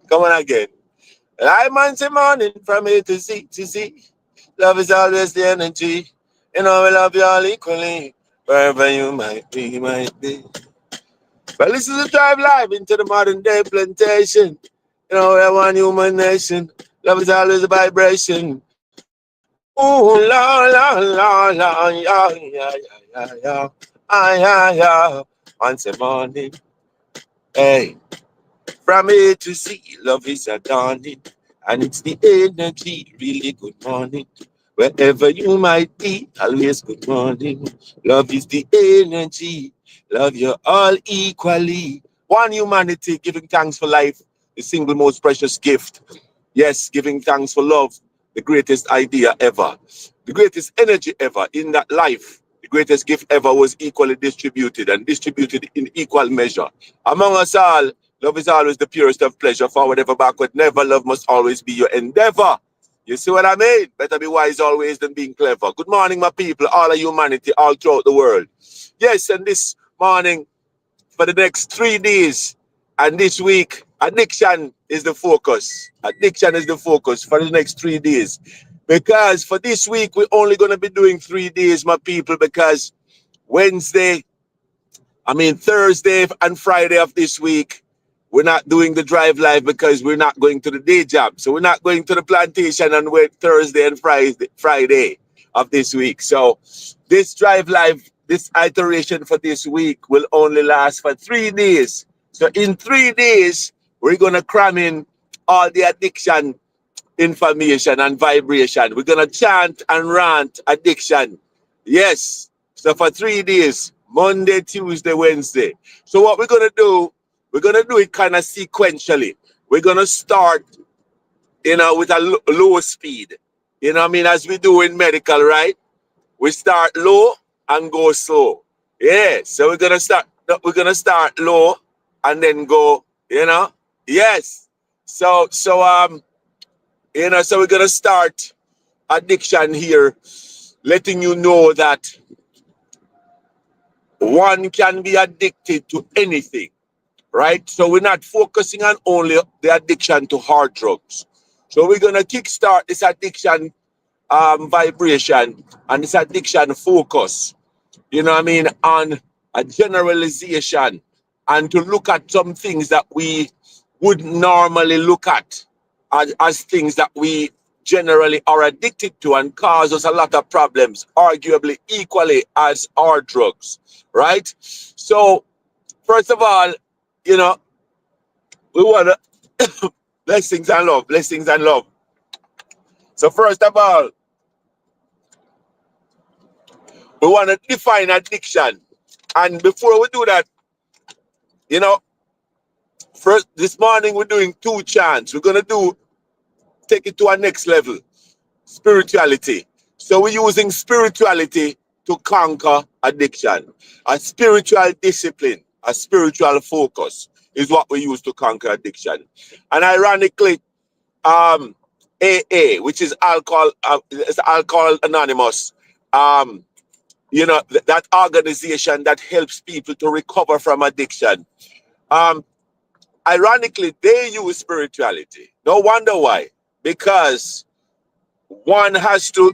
Come on again. I Monday morning from A to Z to Z. Love is always the energy. You know we love you all equally. Wherever you might be. But this is a drive live into the modern day plantation. You know, we're one human nation. Love is always a vibration. Ooh, la, la, la, la, yeah, yeah, yeah, yeah, yeah. Once a morning, hey, from A to Z, love is a dawning. And it's the energy, really good morning. Wherever you might be, always good morning. Love is the energy. Love you all equally. One humanity, giving thanks for life, the single most precious gift. Yes, giving thanks for love, the greatest idea ever. The greatest energy ever in that life. The greatest gift ever was equally distributed and distributed in equal measure. Among us all, love is always the purest of pleasure. Forward ever, backward never. Love must always be your endeavor. You see what I mean? Better be wise always than being clever. Good morning, my people, all of humanity, all throughout the world. Yes, and this morning, for the next 3 days, and this week, addiction is the focus. Addiction is the focus for the next 3 days. Because for this week, we're only going to be doing 3 days, my people, because Thursday and Friday of this week, we're not doing the drive live because we're not going to the day job. So we're not going to the plantation on Thursday and Friday of this week. So this drive live, this iteration for this week will only last for 3 days. So in 3 days, we're going to cram in all the addiction information and vibration. We're going to chant and rant addiction. Yes. So for 3 days, Monday, Tuesday, Wednesday. So what we're going to do, we're going to do it kind of sequentially. We're going to start, with a low speed. As we do in medical, right? We start low and go slow. Yeah. So we're going to start low and then go, Yes. So we're going to start addiction here, letting you know that one can be addicted to anything, right? So we're not focusing on only the addiction to hard drugs. So we're going to kickstart this addiction vibration and this addiction focus, on a generalization and to look at some things that we would normally look at as things that we generally are addicted to and cause us a lot of problems, arguably equally as our drugs, right? So, first of all, we want to blessings and love, blessings and love. So, first of all, we want to define addiction. And before we do that, first this morning we're doing 2 chants. We're going to take it to our next level, spirituality. So we're using spirituality to conquer addiction. A spiritual discipline, a spiritual focus is what we use to conquer addiction. And ironically, AA, which is Alcohol Anonymous, that organization that helps people to recover from addiction. Ironically, they use spirituality. No wonder why. Because one has to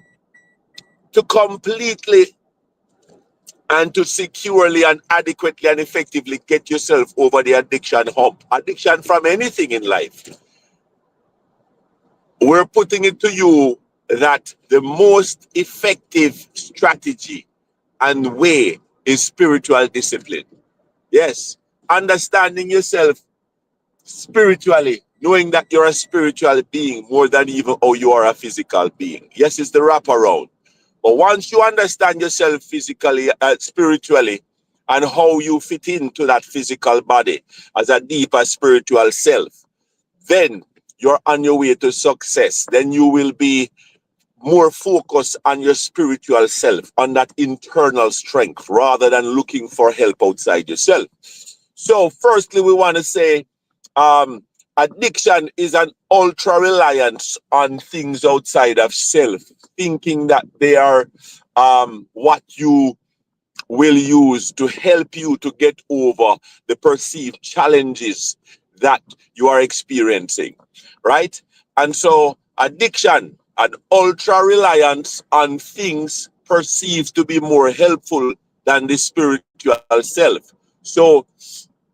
completely and to securely and adequately and effectively get yourself over the addiction hump. Addiction from anything in life. We're putting it to you that the most effective strategy and way is spiritual discipline. Yes, understanding yourself spiritually, knowing that you're a spiritual being more than even how you are a physical being. Yes, it's the wraparound. But once you understand yourself physically, spiritually, and how you fit into that physical body as a deeper spiritual self, then you're on your way to success. Then you will be more focused on your spiritual self, on that internal strength, rather than looking for help outside yourself. So firstly, we want to say addiction is an ultra reliance on things outside of self, thinking that they are what you will use to help you to get over the perceived challenges that you are experiencing, right? And so addiction and ultra reliance on things perceived to be more helpful than the spiritual self. So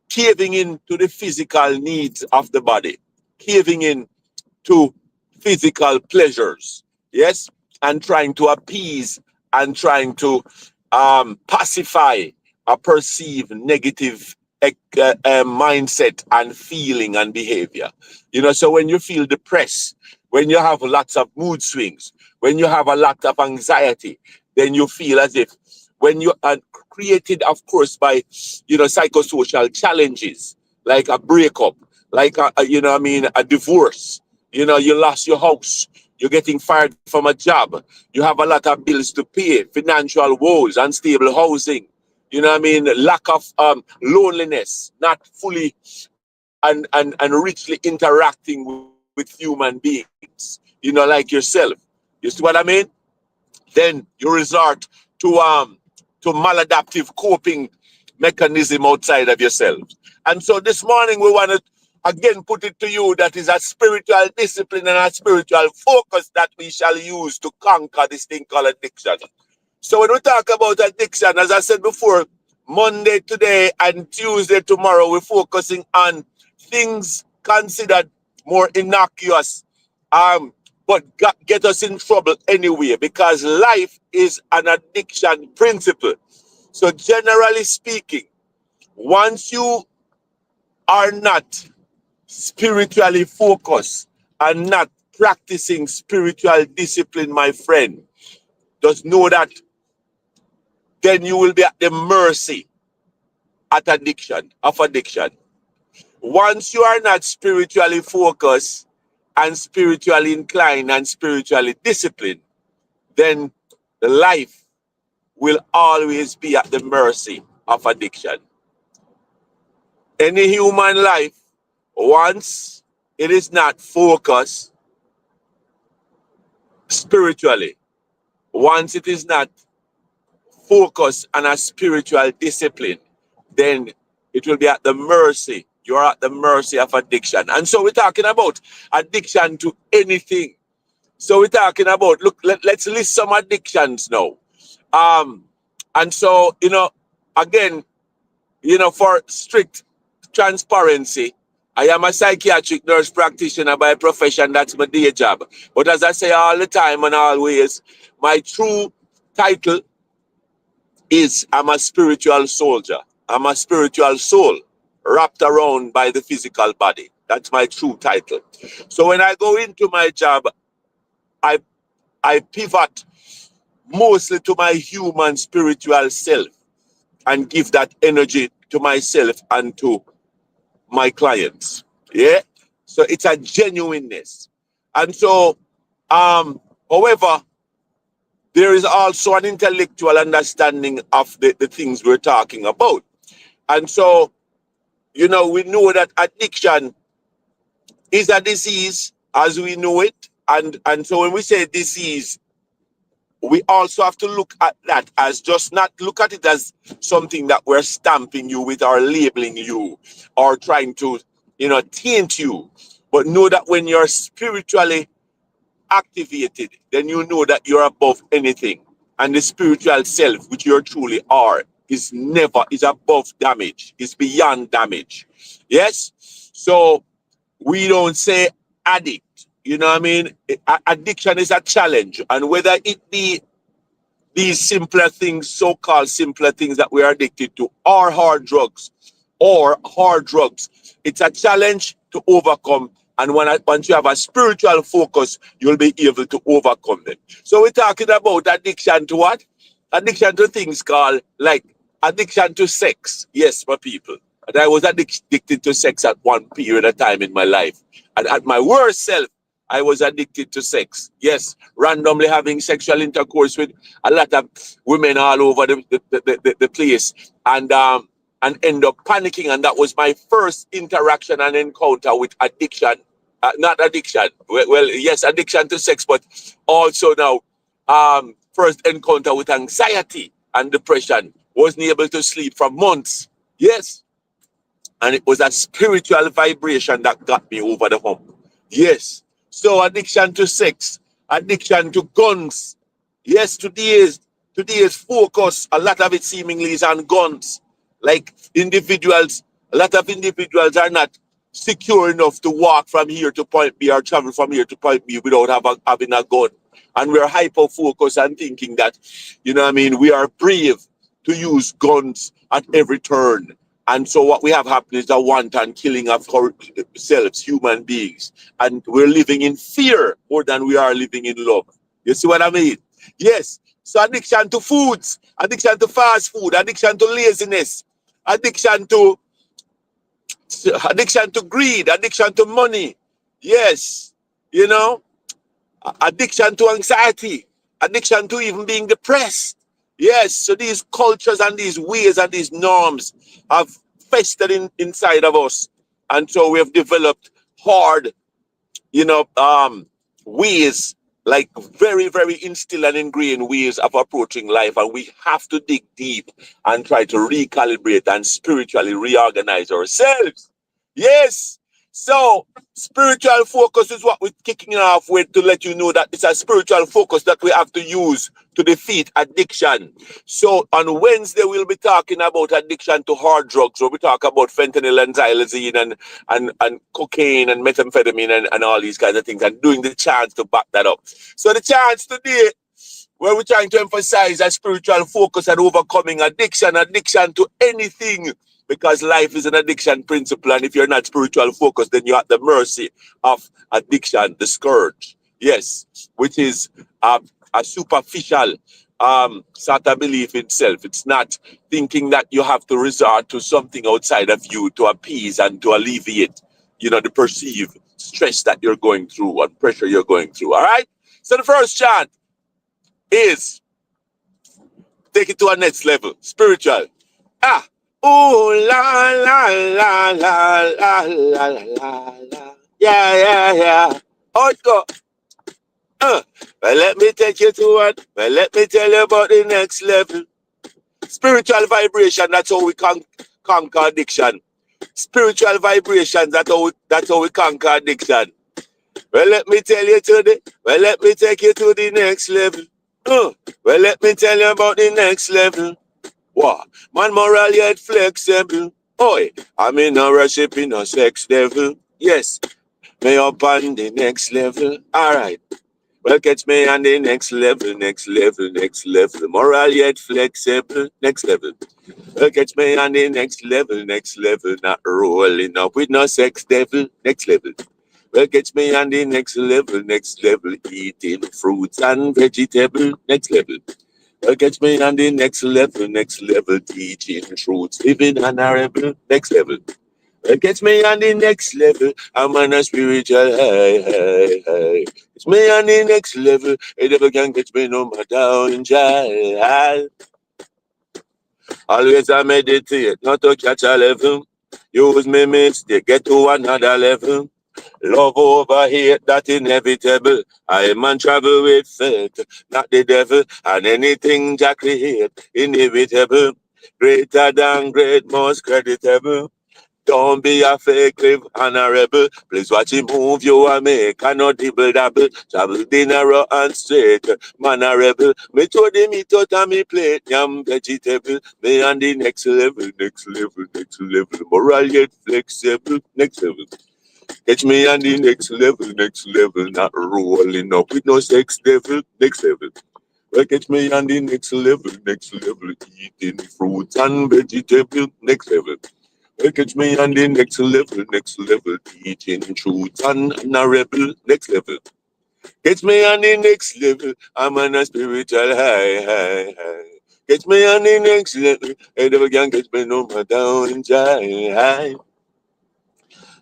caving in to the physical needs of the body, caving in to physical pleasures, yes, and trying to appease and trying to pacify a perceived negative mindset and feeling and behavior. You know, so when you feel depressed, when you have lots of mood swings, when you have a lot of anxiety, then you feel as if when you are created, of course, by, you know, psychosocial challenges like a breakup, like a divorce. You know, you lost your house, you're getting fired from a job, you have a lot of bills to pay, financial woes, unstable housing, you know what I mean, lack of loneliness, not fully and richly interacting with human beings, you know, like yourself. You see what I mean? Then you resort to maladaptive coping mechanism outside of yourself. And so this morning we want to again put it to you that is a spiritual discipline and a spiritual focus that we shall use to conquer this thing called addiction. So when we talk about addiction, as I said before, Monday today and Tuesday tomorrow, we're focusing on things considered more innocuous, but get us in trouble anyway, because life is an addiction principle. So generally speaking, once you are not spiritually focused and not practicing spiritual discipline, my friend, just know that then you will be at the mercy of addiction. Once you are not spiritually focused and spiritually inclined and spiritually disciplined, then life will always be at the mercy of addiction. Any human life, once it is not focused spiritually, once it is not focused on a spiritual discipline, then it will be at the mercy. You're at the mercy of addiction. And so we're talking about addiction to anything. So we're talking about, look, let's list some addictions now. And so, you know, again, you know, for strict transparency, I am a psychiatric nurse practitioner by profession. That's my day job. But as I say all the time and always, my true title is I'm a spiritual soldier. I'm a spiritual soul wrapped around by the physical body. That's my true title. So when I go into my job, I pivot mostly to my human spiritual self and give that energy to myself and to my clients. Yeah. So it's a genuineness. And so, however, there is also an intellectual understanding of the things we're talking about. And so, you know, we know that addiction is a disease as we know it. And so when we say disease, we also have to look at that as just not look at it as something that we're stamping you with or labeling you or trying to, you know, taint you. But know that when you're spiritually activated, then you know that you're above anything. And the spiritual self, which you truly are, is above damage, is beyond damage. Yes? So we don't say addict. You know what I mean? Addiction is a challenge. And whether it be these simpler things, so-called simpler things that we are addicted to, or hard drugs, it's a challenge to overcome. And once you have a spiritual focus, you'll be able to overcome them. So we're talking about addiction to what? Addiction to things called like addiction to sex. Yes, my people. And I was addicted to sex at one period of time in my life. And at my worst self, I was addicted to sex. Yes, randomly having sexual intercourse with a lot of women all over the place. And end up panicking. And that was my first interaction and encounter with addiction. Not addiction. Well, yes, addiction to sex, but also now first encounter with anxiety and depression. Wasn't able to sleep for months. Yes. And it was a spiritual vibration that got me over the hump. Yes. So addiction to sex, addiction to guns. Yes, today's focus, a lot of it seemingly is on guns. Like individuals, a lot of individuals are not secure enough to walk from here to point B or travel from here to point B without having a gun. And we're hyper focused and thinking that, you know what I mean, we are brave to use guns at every turn. And so what we have happened is a wanton killing of ourselves, human beings. And we're living in fear more than we are living in love. You see what I mean? Yes. So addiction to foods, addiction to fast food, addiction to laziness, addiction to greed, addiction to money. Yes. You know, addiction to anxiety, addiction to even being depressed. Yes, so these cultures and these ways and these norms have festered inside of us. And so we have developed hard, ways, like very, very instilled and ingrained ways of approaching life. And we have to dig deep and try to recalibrate and spiritually reorganize ourselves. Yes. So spiritual focus is what we're kicking off with, to let you know that it's a spiritual focus that we have to use to defeat addiction. So on Wednesday, we'll be talking about addiction to hard drugs, where we talk about fentanyl and xylazine and cocaine and methamphetamine and all these kinds of things, and doing the chants to back that up. So the chants today, where we're trying to emphasize a spiritual focus and overcoming addiction to anything, because life is an addiction principle. And if you're not spiritual focused, then you're at the mercy of addiction, the scourge. Yes, which is a superficial sort of belief in self. It's not thinking that you have to resort to something outside of you to appease and to alleviate, the perceived stress that you're going through and pressure you're going through. All right. So the first chant is take it to a next level, spiritual. Ooh la la la la la la la la. Yeah, yeah, yeah. Oh, it go. Well, let me take you to one. Well, let me tell you about the next level. Spiritual vibration, that's how we conquer addiction. Spiritual vibrations, that's how we conquer addiction. Well, let me tell you let me take you to the next level. Well, let me tell you about the next level. Wow, man, moral yet flexible. Oi, I'm in a worship in a sex devil. Yes, me up on the next level. All right. Well, catch me on the next level, next level, next level. Moral yet flexible, next level. Well, catch me on the next level, not rolling up with no sex devil, next level. Well, catch me on the next level, eating fruits and vegetable, next level. Well, catch me on the next level, teaching truths, living honorable, next level. Well, catch me on the next level, I'm on a spiritual high. Catch me on the next level, a devil can catch me no more down in jail. Always I meditate, not to catch a level. Use me mistake, get to another level. Love over hate, that inevitable. I man travel with faith, not the devil. And anything Jack create, inevitable. Greater than great, most creditable. Don't be a fake, live honorable. Please watch him move you and make a no dibble dabble. Travel dinner and straight, mannerable. Me throw the meat out of me plate, yam vegetable. Me on the next level, next level, next level. Moral yet flexible, next level. Catch me on the next level, not rolling up with no sex devil, next level. Well, catch me on the next level, eating fruits and vegetable, next level. Well, catch me on the next level, teaching truth and honorable, next level. Catch me on the next level, I'm on a spiritual high. Catch me on the next level, I never can catch me no more down in high.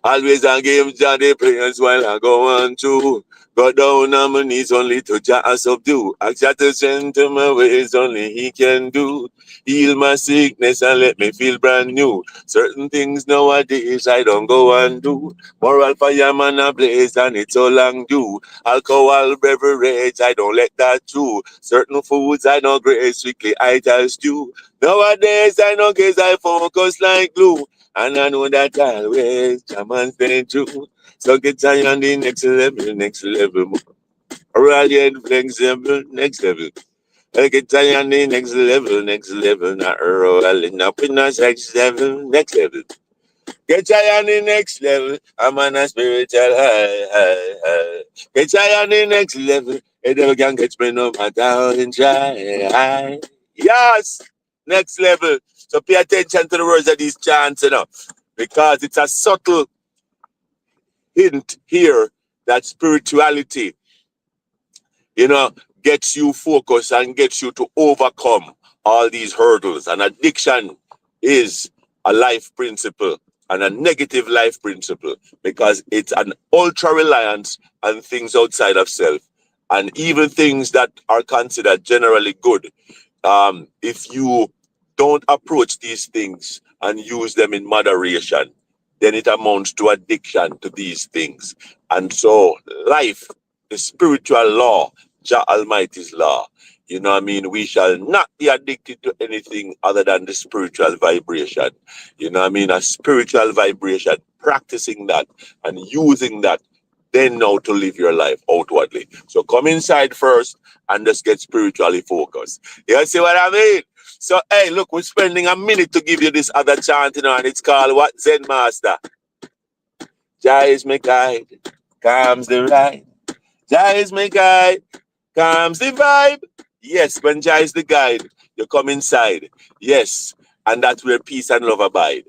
Always I give Jah the prayers while I go on to. Go down on my knees only to Jah subdue. Ask Jah to strengthen my ways, only He can do. Heal my sickness and let me feel brand new. Certain things nowadays I don't go and do. Moral fire man ablaze and it's all long due. Alcohol beverage I don't let that through. Certain foods I don't grace strictly I tell stew. Nowadays I know gaze I focus like glue. And I know that always, come on, stay true. So get on the next level, next level. Radiant, flexible, next level. Get on the next level, next level. Not rolling up in the next level, next level. Get high on the next level. I'm on a spiritual high, high, high. Get high on the next level. A devil can get me no matter how you try. High. Yes, next level. So pay attention to the words of these chants, because it's a subtle hint here that spirituality, you know, gets you focused and gets you to overcome all these hurdles. And addiction is a life principle and a negative life principle because it's an ultra reliance on things outside of self and even things that are considered generally good. If you don't approach these things and use them in moderation, then it amounts to addiction to these things. And so life, the spiritual law, Jah Almighty's law, you know what I mean? We shall not be addicted to anything other than the spiritual vibration. You know what I mean? A spiritual vibration, practicing that and using that, then now to live your life outwardly. So come inside first and just get spiritually focused. You see what I mean? So, hey, look, we're spending a minute to give you this other chant, and it's called what? Zen Master. Jah is my guide, calms the ride. Jah is my guide, calms the vibe. Yes, when Jah is the guide, you come inside. Yes, and that's where peace and love abide.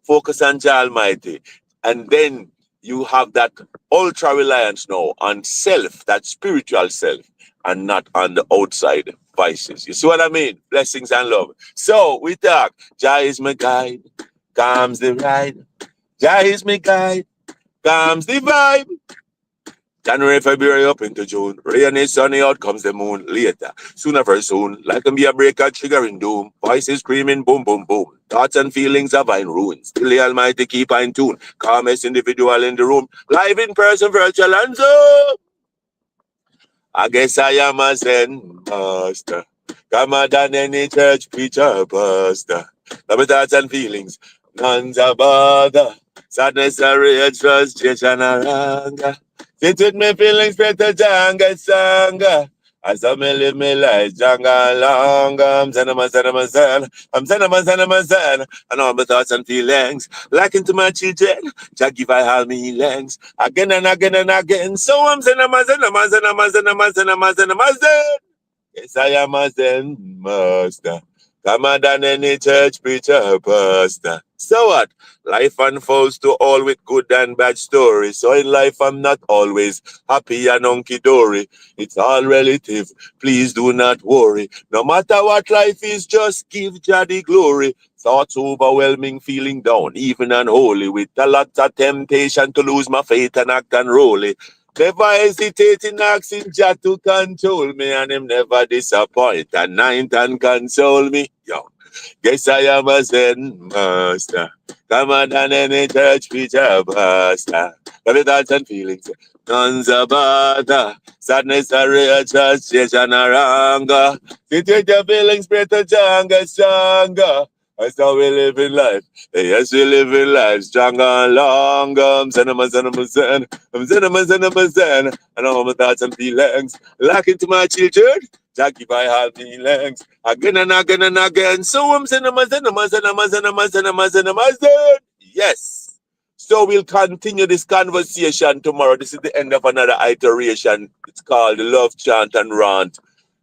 Focus on Jah Almighty. And then you have that ultra reliance now on self, that spiritual self, and not on the outside vices. You see what I mean? Blessings and love. So we talk, Jah is my guide, calms the ride. Jah is my guide, calms the vibe. January, February up into June. Rainy, sunny, out comes the moon later. Sooner very soon, like can be a breaker triggering doom. Voices screaming boom, boom, boom. Thoughts and feelings are in ruins. Still the Almighty keep in tune. Calmest individual in the room. Live in person, virtual and Zoom. I guess I am a Zen master. Calmer than any church preacher pastor. Love with thoughts and feelings. None's a bother. Sadness, a rage, frustration, and anger. Sit with me feelings better, Janga Sanga. As I may live my life, Janga longer. I'm Zen. I'm Zen. And all my thoughts and feelings. Like into my children, Jah give I all me lengths. Again and again and again. So I'm Zen. Yes, I am a Zen master. Calmer than any church preacher pastor. So what? Life unfolds to all with good and bad stories. So in life I'm not always happy and hunky-dory. It's all relative. Please do not worry. No matter what life is, just give Jah the glory. Thoughts overwhelming, feeling down, even unholy. With a lot of temptation to lose my faith and act unruly. Never hesitating, asking Jah to control me, and him never disappoint, and night and console me. Yo, guess I am a Zen master. Come on than any church preacher pastor. Love your thoughts and feelings. None's a bother. Sadness, a rage, frustration, or anger. Sit with your feelings, pray to Jah, stronger. That's how we live in life. Yes, we live in life stronger and longer. I'm Zen. And all my thoughts and feelings. Lock into my children. Jah give I all feelings. Again and again and again. So I'm Zen. Yes. So we'll continue this conversation tomorrow. This is the end of another iteration. It's called the Love Chant and Rant.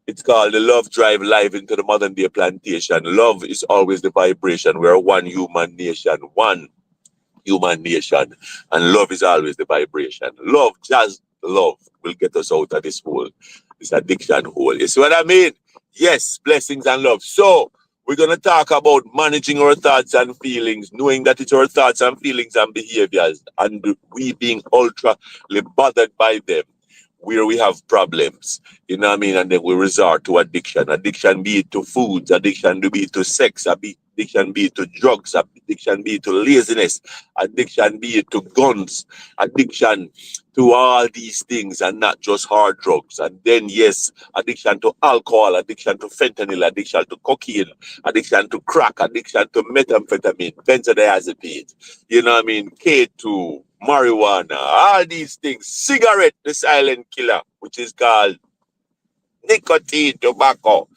It's called the Love Drive Live into the Modern Day Plantation. Love is always the vibration. We're one human nation, and love is always the vibration. Love, just love, will get us out of this hole, this addiction hole. You see what I mean? Yes, blessings and love. So we're going to talk about managing our thoughts and feelings, knowing that it's our thoughts and feelings and behaviors, and we being ultra bothered by them, where we have problems, and then we resort to addiction. Addiction be it to foods, addiction be it to sex, Addiction be it to drugs, addiction be it to laziness, addiction be it to guns, addiction to all these things and not just hard drugs. And then, yes, addiction to alcohol, addiction to fentanyl, addiction to cocaine, addiction to crack, addiction to methamphetamine, benzodiazepines, you know what I mean, K2, marijuana, all these things, cigarette, the silent killer, which is called nicotine, tobacco.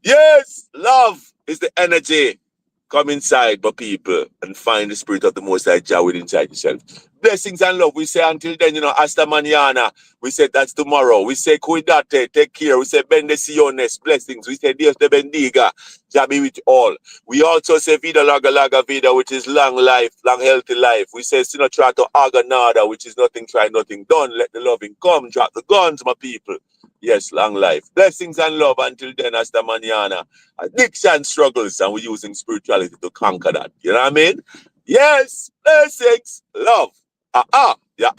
Yes, love is the energy. Come inside, my people, and find the spirit of the Most High Jah within inside yourself. Blessings and love. We say until then, hasta mañana. We say that's tomorrow. We say cuidate, take care. We say bendiciones, blessings. We say Dios te bendiga. Jah be with you all. We also say vida larga larga vida, which is long life, long healthy life. We say sino try to aga nada, which is nothing try, nothing done. Let the loving come. Drop the guns, my people. Yes, long life. Blessings and love until then, hasta mañana. Addiction struggles, and we're using spirituality to conquer that. You know what I mean? Yes, blessings, love. Yeah,